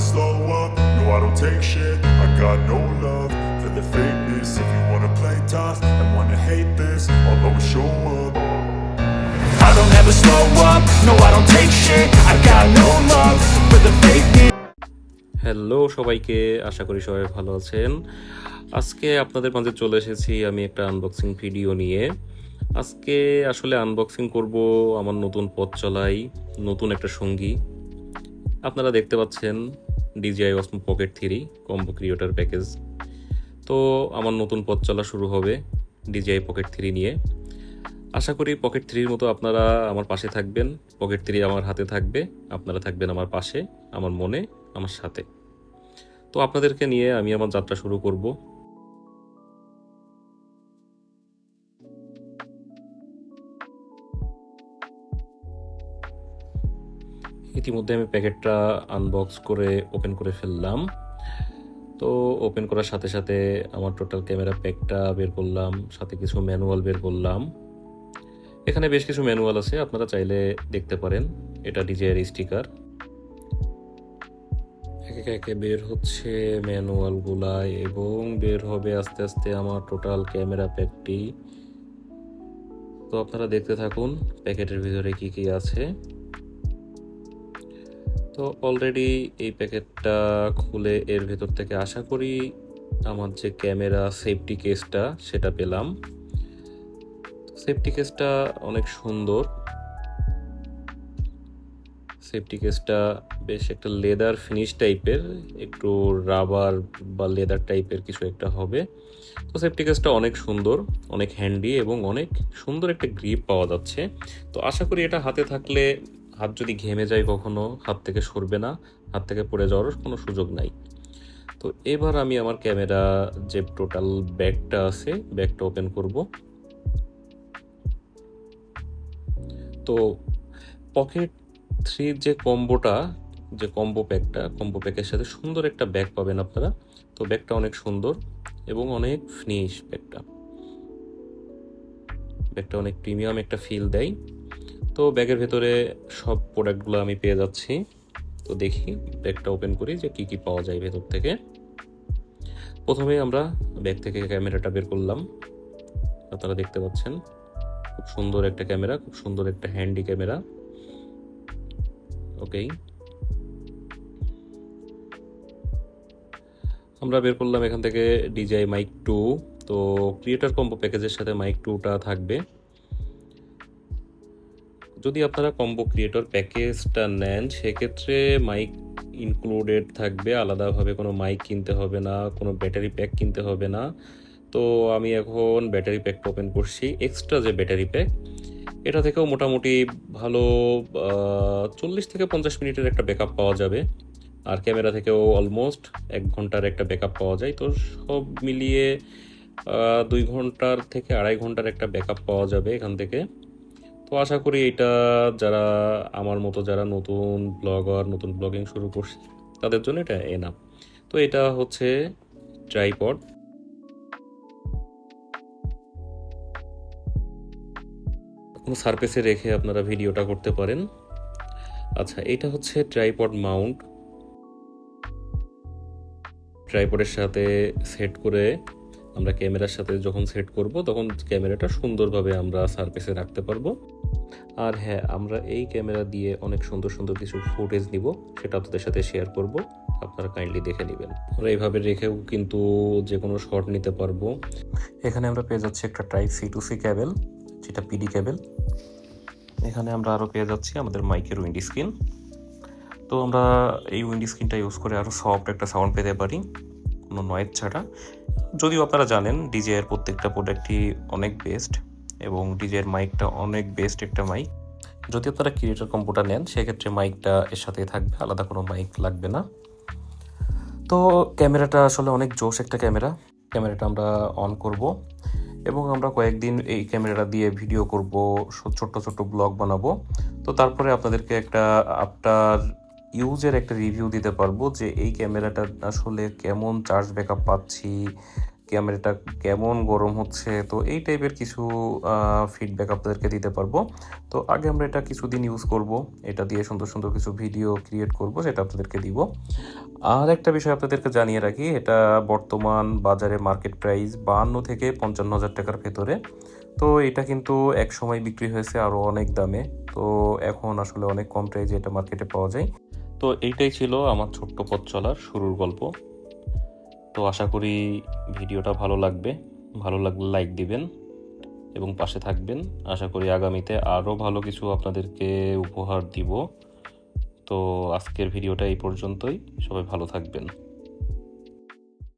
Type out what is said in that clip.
slow up, no I don't take shit. I got no love for the fakeness. If you wanna play tough and wanna hate this, I'll always show up. I don't ever slow up, no I don't take shit. I got no love for the fakeness. Hello সবাইকে, আশা করি সবাই ভালো আছেন। আজকে আপনাদের মাঝে চলে এসেছি আমি একটা আনবক্সিং ভিডিও নিয়ে। আজকে আসলে আনবক্সিং করব আমার নতুন পথ চলাই, নতুন একটা সঙ্গী। আপনারা দেখতে পাচ্ছেন DJI Osmo Pocket 3 combo creator package. তো আমার নতুন পথ চলা শুরু হবে DJI Pocket 3 নিয়ে। আশা করি পকেট 3-র মতো আপনারা আমার পাশে থাকবেন। পকেট 3 আমার হাতে থাকবে, আপনারা থাকবেন আমার পাশে, আমার মনে, আমার সাথে। তো আপনাদেরকে নিয়ে আমি আমার যাত্রা শুরু করব। ইতিমধ্যে আমি প্যাকেটটা আনবক্স করে ওপেন করে ফেললাম। তো ওপেন করার সাথে সাথে আমার টোটাল ক্যামেরা প্যাকটা বের করলাম, সাথে কিছু ম্যানুয়াল বের করলাম। এখানে বেশ কিছু ম্যানুয়াল আছে, আপনারা চাইলে দেখতে পারেন। এটা DJI-এর স্টিকার। একে একে বের হচ্ছে ম্যানুয়ালগুলা এবং বের হবে আস্তে আস্তে আমার টোটাল ক্যামেরা প্যাকটি। তো আপনারা দেখতে থাকুন প্যাকেটের ভিতরে কি কি আছে। তো অলরেডি এই প্যাকেটটা খুলে এর ভেতর থেকে আশা করি আমার যে ক্যামেরা সেফটি কেসটা সেটা পেলাম। সেফটি কেসটা অনেক সুন্দর। সেফটি কেসটা বেশ একটা লেদার ফিনিশ টাইপের, একটু রাবার বা লেদার টাইপের কিছু একটা হবে। তো সেফটি কেসটা অনেক সুন্দর, অনেক হ্যান্ডি এবং অনেক সুন্দর একটা গ্রিপ পাওয়া যাচ্ছে। তো আশা করি এটা হাতে থাকলে হাত যদি ঘেমে যায় কখনো হাত থেকে সরবে না, হাত থেকে পড়ে যাওয়ার কোনো সুযোগ নাই। তো এবার আমি আমার ক্যামেরা যে টোটাল ব্যাগটা আছে ব্যাগটা ওপেন করব। তো পকেট 3 যে কম্বোটা, যে কম্বো প্যাকের সাথে সুন্দর একটা ব্যাগ পাবেন আপনারা। তো ব্যাগটা অনেক সুন্দর এবং অনেক ফিনিশ। ব্যাগটা অনেক প্রিমিয়াম একটা ফিল দেয়। তো ব্যাগের ভেতরে সব প্রোডাক্টগুলো আমি পেয়ে যাচ্ছি। তো দেখি ব্যাগটা ওপেন করি যে কি কি পাওয়া যায় ভেতর থেকে। প্রথমে আমরা ব্যাগ থেকে ক্যামেরাটা বের করলাম। আপনারা দেখতে পাচ্ছেন খুব সুন্দর একটা ক্যামেরা, খুব সুন্দর একটা হ্যান্ডি ক্যামেরা। ওকে, আমরা বের করলাম এখান থেকে DJI মাইক 2। তো ক্রিয়েটর কম্বো প্যাকেজের সাথে মাইক 2টা থাকবে। যদি আপনারা কম্বো ক্রিয়েটর প্যাকেজটা নেন সেক্ষেত্রে মাইক ইনক্লুডেড থাকবে, আলাদাভাবে কোনো মাইক কিনতে হবে না, কোনো ব্যাটারি প্যাক কিনতে হবে না। তো আমি এখন ব্যাটারি প্যাকটা ওপেন করছি। এক্সট্রা যে ব্যাটারি প্যাক, এটা থেকেও মোটামুটি ভালো 40 থেকে 50 মিনিটের একটা ব্যাকআপ পাওয়া যাবে। আর ক্যামেরা থেকেও অলমোস্ট 1 ঘন্টার একটা ব্যাকআপ পাওয়া যায়। তো সব মিলিয়ে 2 ঘন্টার থেকে 2.5 ঘন্টার একটা ব্যাকআপ পাওয়া যাবে এখান থেকে। তো আশা করি এটা যারা আমার মতো যারা নতুন ব্লগার, নতুন ব্লগিং শুরু করছে তাদের জন্য এটা এনাফ। তো এটা হচ্ছে ট্রাইপড। কোনো সারফেসে রেখে আপনারা ভিডিওটা করতে পারেন। আচ্ছা, এটা হচ্ছে ট্রাইপড মাউন্ট। ট্রাইপডের সাথে সেট করে আমরা ক্যামেরার সাথে যখন সেট করব তখন ক্যামেরাটা সুন্দরভাবে আমরা সারফেসে রাখতে পারবো। আর হ্যাঁ, আমরা এই ক্যামেরা দিয়ে অনেক সুন্দর সুন্দর কিছু ফুটেজ নিব, সেটা আপনাদের সাথে শেয়ার করব, আপনারা কাইন্ডলি দেখে নেবেন। আমরা এইভাবে রেখেও কিন্তু যে কোনো শট নিতে পারবো। এখানে আমরা পেয়ে যাচ্ছি একটা টাইপ C to C কেবল, যেটা PD কেবল। এখানে আমরা আরও পেয়ে যাচ্ছি আমাদের মাইকের উইন্ড স্ক্রিন। তো আমরা এই উইন্ড স্ক্রিনটা ইউজ করে আরও সফট একটা সাউন্ড পেতে পারি কোনো নয়েজ ছাড়া। যদিও আপনারা জানেন DJI-এর প্রত্যেকটা প্রোডাক্টই অনেক বেস্ট এবং DJI-এর মাইকটা অনেক বেস্ট একটা মাইক। যদি আপনারা ক্রিয়েটর কম্বোটা নেন সেক্ষেত্রে মাইকটা এর সাথেই থাকবে, আলাদা কোনো মাইক লাগবে না। তো ক্যামেরাটা আসলে অনেক জোশ একটা ক্যামেরাটা আমরা অন করব এবং আমরা কয়েকদিন এই ক্যামেরাটা দিয়ে ভিডিও করব, ছোট্ট ছোট্ট ব্লগ বানাবো। তো তারপরে আপনাদেরকে একটা আফটার ইউজের একটা রিভিউ দিতে পারবো যে এই ক্যামেরাটা আসলে কেমন চার্জ ব্যাকআপ পাচ্ছি, ক্যামেরাটা কেমন গরম হচ্ছে, তো এই টাইপের কিছু ফিডব্যাক আপনাদেরকে দিতে পারবো। তো আগে আমরা এটা কিছুদিন ইউজ করব, এটা দিয়ে সুন্দর সুন্দর কিছু ভিডিও ক্রিয়েট করব, সেটা আপনাদেরকে দিব। আর একটা বিষয় আপনাদেরকে জানিয়ে রাখি, এটা বর্তমান বাজারে মার্কেট প্রাইস 52 থেকে 55,000 টাকার ভেতরে। তো এটা কিন্তু এক সময় বিক্রি হয়েছে আরও অনেক দামে, তো এখন আসলে অনেক কম প্রাইসে এটা মার্কেটে পাওয়া যায়। তো এইটাই ছিল আমার ছোট্ট পথ চলার শুরুর গল্প। তো আশা করি ভিডিওটা ভালো লাগবে, ভালো লাগলে লাইক দিবেন এবং পাশে থাকবেন। আশা করি আগামীতে আরও ভালো কিছু আপনাদেরকে উপহার দিব। তো আজকের ভিডিওটা এই পর্যন্তই, সবাই ভালো থাকবেন।